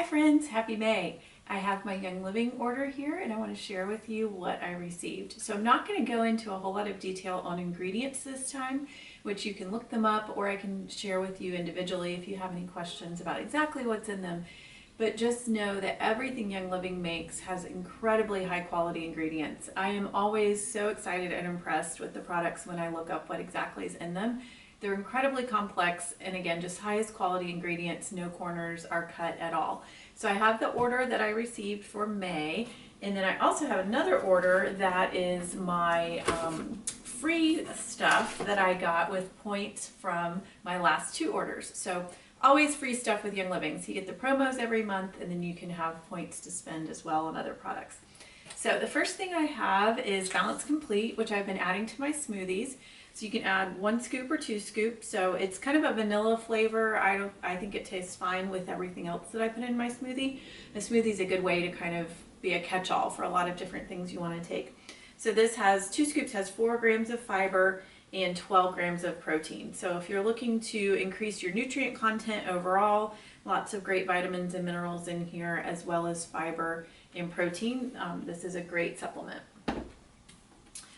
Hi friends, happy May. I have my Young Living order here and I want to share with you what I received. So I'm not going to go into a whole lot of detail on ingredients this time, which you can look them up or I can share with you individually if you have any questions about exactly what's in them. But just know that everything Young Living makes has incredibly high quality ingredients. I am always so excited and impressed with the products when I look up what exactly is in them. They're incredibly complex and again, just highest quality ingredients, no corners are cut at all. So I have the order that I received for May, and then I also have another order that is my free stuff that I got with points from my last two orders. So always free stuff with Young Living. So you get the promos every month and then you can have points to spend as well on other products. So the first thing I have is Balance Complete, which I've been adding to my smoothies. So you can add 1 scoop or 2 scoops. So it's kind of a vanilla flavor. I think it tastes fine with everything else that I put in my smoothie. A smoothie is a good way to kind of be a catch-all for a lot of different things you want to take. So this has 2 scoops, has 4 grams of fiber and 12 grams of protein. So if you're looking to increase your nutrient content overall, lots of great vitamins and minerals in here, as well as fiber and protein. This is a great supplement.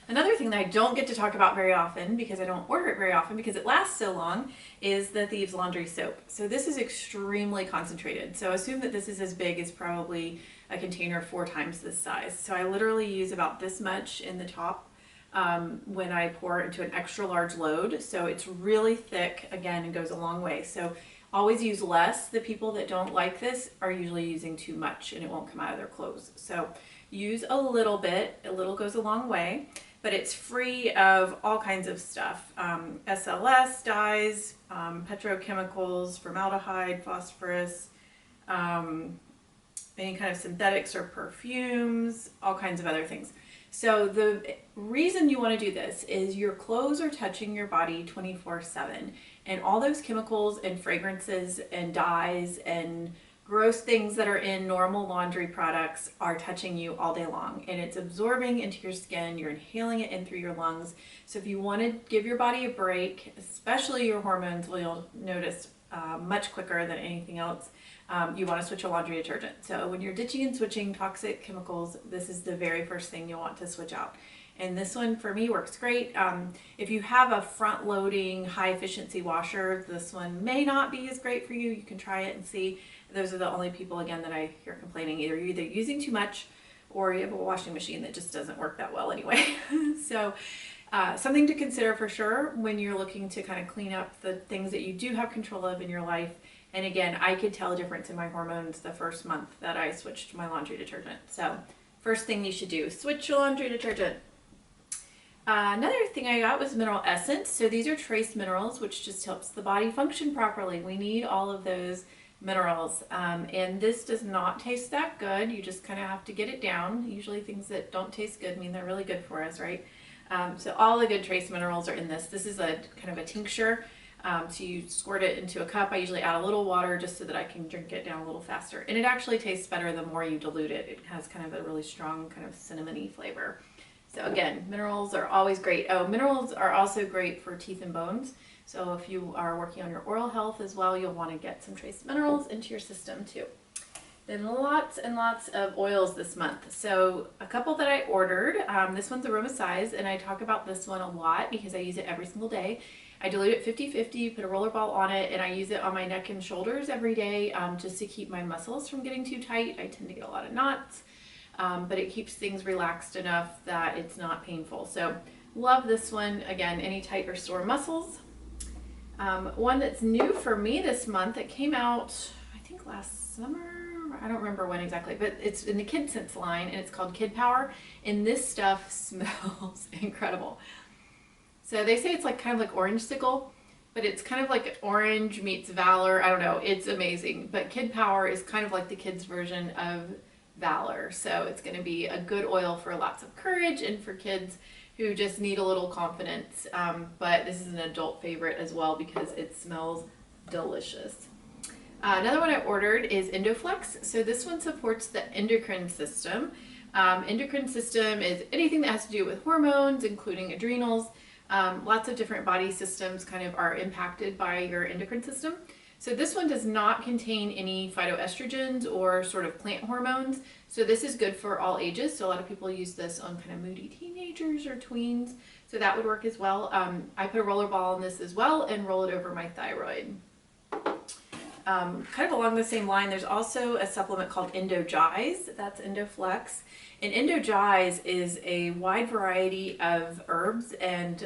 Another thing that I don't get to talk about very often because I don't order it very often because it lasts so long is the Thieves laundry soap. So this is extremely concentrated. So assume that this is as big as probably a container 4 times this size. So I literally use about this much in the top when I pour it into an extra large load. So it's really thick again and goes a long way. So always use less. The people that don't like this are usually using too much and it won't come out of their clothes. So use a little bit, a little goes a long way. But it's free of all kinds of stuff. SLS, dyes, petrochemicals, formaldehyde, phosphorus, any kind of synthetics or perfumes, all kinds of other things. So the reason you want to do this is your clothes are touching your body 24/7, and all those chemicals and fragrances and dyes and gross things that are in normal laundry products are touching you all day long, and it's absorbing into your skin. You're inhaling it in through your lungs. So if you want to give your body a break, especially your hormones, you'll notice much quicker than anything else, you want to switch a laundry detergent. So when you're ditching and switching toxic chemicals, this is the very first thing you'll want to switch out. And this one for me works great. If you have a front loading high efficiency washer, this one may not be as great for you. You can try it and see. Those are the only people again that I hear complaining. Either you're using too much or you have a washing machine that just doesn't work that well anyway. So something to consider for sure when you're looking to kind of clean up the things that you do have control of in your life. And again, I could tell a difference in my hormones the first month that I switched my laundry detergent. So first thing you should do, switch your laundry detergent. Another thing I got was mineral essence. So these are trace minerals, which just helps the body function properly. We need all of those minerals, and this does not taste that good. You just kind of have to get it down. Usually things that don't taste good mean they're really good for us, right? So all the good trace minerals are in this. This is a kind of a tincture. So you squirt it into a cup. I usually add a little water just so that I can drink it down a little faster. And it actually tastes better the more you dilute it. It has kind of a really strong kind of cinnamony flavor. So again, minerals are always great. Oh, minerals are also great for teeth and bones. So if you are working on your oral health as well, you'll want to get some trace minerals into your system too. Then lots and lots of oils this month. So a couple that I ordered, this one's Aroma Size, and I talk about this one a lot because I use it every single day. I dilute it 50-50, put a roller ball on it, and I use it on my neck and shoulders every day just to keep my muscles from getting too tight. I tend to get a lot of knots, but it keeps things relaxed enough that it's not painful. So love this one. Again, any tight or sore muscles. One that's new for me this month, it came out I think last summer, I don't remember when exactly, but it's in the Kid Sense line and it's called Kid Power, and this stuff smells incredible. So they say it's like kind of like orange sickle, but it's kind of like orange meets valor. I don't know, it's amazing. But Kid Power is kind of like the kids version of valor, so it's going to be a good oil for lots of courage and for kids who just need a little confidence, but this is an adult favorite as well because it smells delicious. Another one I ordered is Endoflex. So this one supports the endocrine system. Endocrine system is anything that has to do with hormones, including adrenals. Lots of different body systems kind of are impacted by your endocrine system. So this one does not contain any phytoestrogens or sort of plant hormones. So this is good for all ages. So a lot of people use this on kind of moody teenagers or tweens. So that would work as well. I put a roller ball in this as well and roll it over my thyroid. Kind of along the same line, there's also a supplement called Endogize. That's Endoflex. And Endogize is a wide variety of herbs and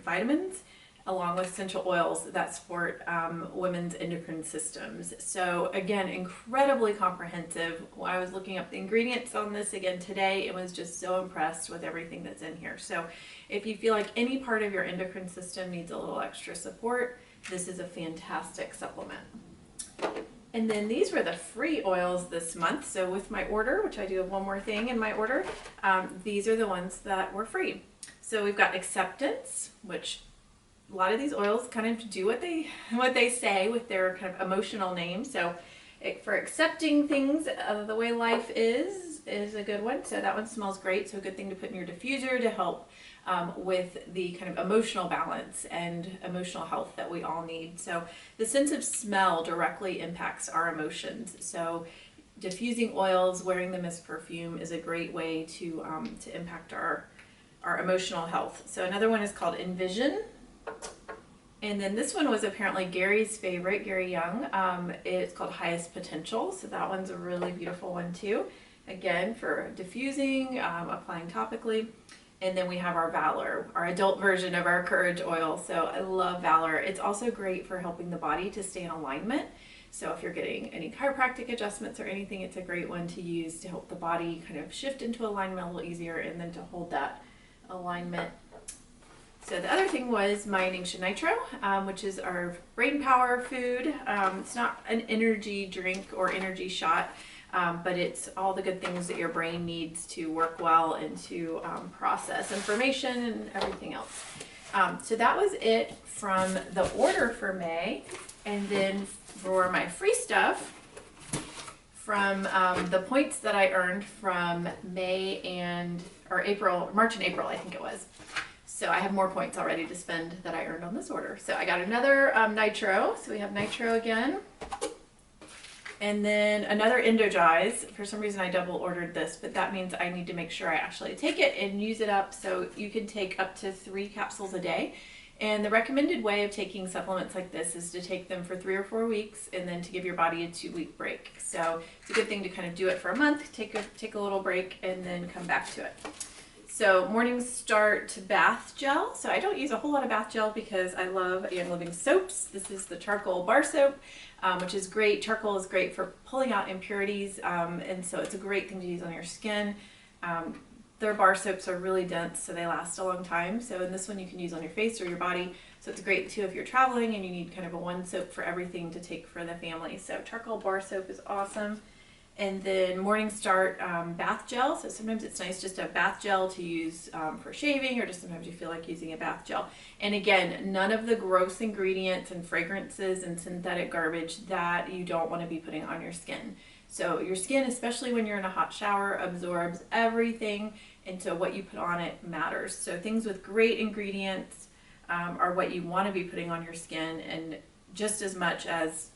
vitamins, along with essential oils that support women's endocrine systems. So again, incredibly comprehensive. When I was looking up the ingredients on this again today, it was just so impressed with everything that's in here. So if you feel like any part of your endocrine system needs a little extra support, this is a fantastic supplement. And then these were the free oils this month. So with my order, which I do have one more thing in my order, these are the ones that were free. So we've got Acceptance, which a lot of these oils kind of do what they say with their kind of emotional name. So for accepting things the way life is a good one. So that one smells great. So a good thing to put in your diffuser to help with the kind of emotional balance and emotional health that we all need. So the sense of smell directly impacts our emotions. So diffusing oils, wearing them as perfume is a great way to impact our emotional health. So another one is called Envision. And then this one was apparently Gary's favorite, Gary Young. It's called Highest Potential. So that one's a really beautiful one too. Again, for diffusing, applying topically. And then we have our Valor, our adult version of our Courage oil. So I love Valor. It's also great for helping the body to stay in alignment. So if you're getting any chiropractic adjustments or anything, it's a great one to use to help the body kind of shift into alignment a little easier and then to hold that alignment. So the other thing was my Ningxia Nitro, which is our brain power food. It's not an energy drink or energy shot, but it's all the good things that your brain needs to work well and to process information and everything else. So that was it from the order for May. And then for my free stuff, from the points that I earned from March and April, I think it was. So I have more points already to spend that I earned on this order. So I got another Nitro. So we have Nitro again. And then another Endogize. For some reason I double ordered this, but that means I need to make sure I actually take it and use it up. So you can take up to 3 capsules a day. And the recommended way of taking supplements like this is to take them for 3 or 4 weeks and then to give your body a 2-week break. So it's a good thing to kind of do it for a month, take a little break, and then come back to it. So Morning Start bath gel. So I don't use a whole lot of bath gel because I love Young Living soaps. This is the charcoal bar soap, which is great. Charcoal is great for pulling out impurities, and so it's a great thing to use on your skin. Their bar soaps are really dense, so they last a long time. So in this one you can use on your face or your body. So it's great too if you're traveling and you need kind of a one soap for everything to take for the family. So charcoal bar soap is awesome. And then Morning Start bath gel. So sometimes it's nice just to have bath gel to use for shaving, or just sometimes you feel like using a bath gel. And again, none of the gross ingredients and fragrances and synthetic garbage that you don't want to be putting on your skin. So your skin, especially when you're in a hot shower, absorbs everything, and so what you put on it matters. So things with great ingredients are what you want to be putting on your skin, and just as much as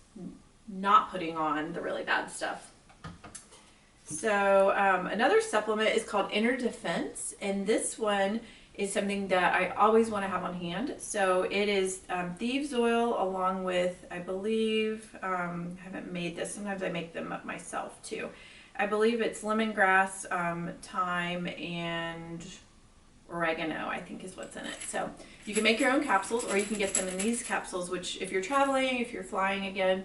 not putting on the really bad stuff. So another supplement is called Inner Defense, and this one is something that I always want to have on hand. So it is Thieves oil along with, I believe, I haven't made this, sometimes I make them up myself too. I believe it's lemongrass, thyme, and oregano, I think is what's in it. So you can make your own capsules, or you can get them in these capsules, which if you're traveling, if you're flying again,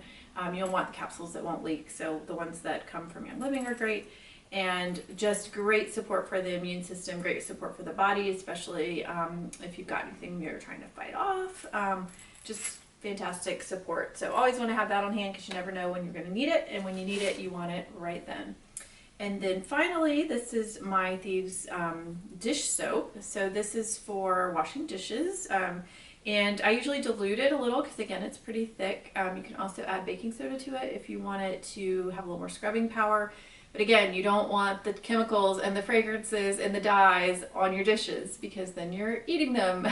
you'll want the capsules that won't leak. So the ones that come from Young Living are great, and just great support for the immune system, great support for the body, especially if you've got anything you're trying to fight off. Just fantastic support. So always want to have that on hand because you never know when you're going to need it, and when you need it, you want it right then. And then finally, this is my Thieves dish soap. So this is for washing dishes. And I usually dilute it a little because, again, it's pretty thick. You can also add baking soda to it if you want it to have a little more scrubbing power. But again, you don't want the chemicals and the fragrances and the dyes on your dishes because then you're eating them.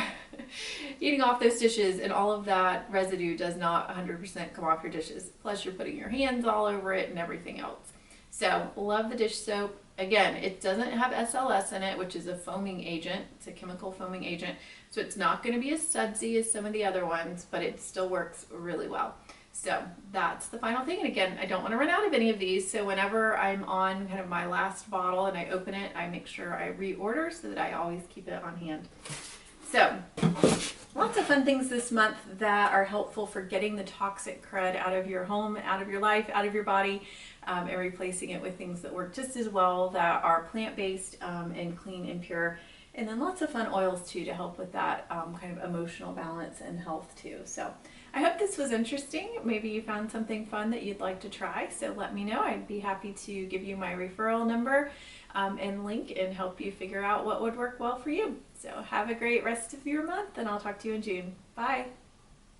eating off those dishes, and all of that residue does not 100% come off your dishes. Plus you're putting your hands all over it and everything else. So love the dish soap. Again, it doesn't have SLS in it, which is a foaming agent. It's a chemical foaming agent. So it's not going to be as sudsy as some of the other ones, but it still works really well. So that's the final thing. And again, I don't want to run out of any of these. So whenever I'm on kind of my last bottle and I open it, I make sure I reorder so that I always keep it on hand. So lots of fun things this month that are helpful for getting the toxic crud out of your home, out of your life, out of your body, and replacing it with things that work just as well, that are plant-based and clean and pure. And then lots of fun oils too to help with that kind of emotional balance and health too. So I hope this was interesting. Maybe you found something fun that you'd like to try. So let me know. I'd be happy to give you my referral number and link and help you figure out what would work well for you. So have a great rest of your month, and I'll talk to you in June. Bye.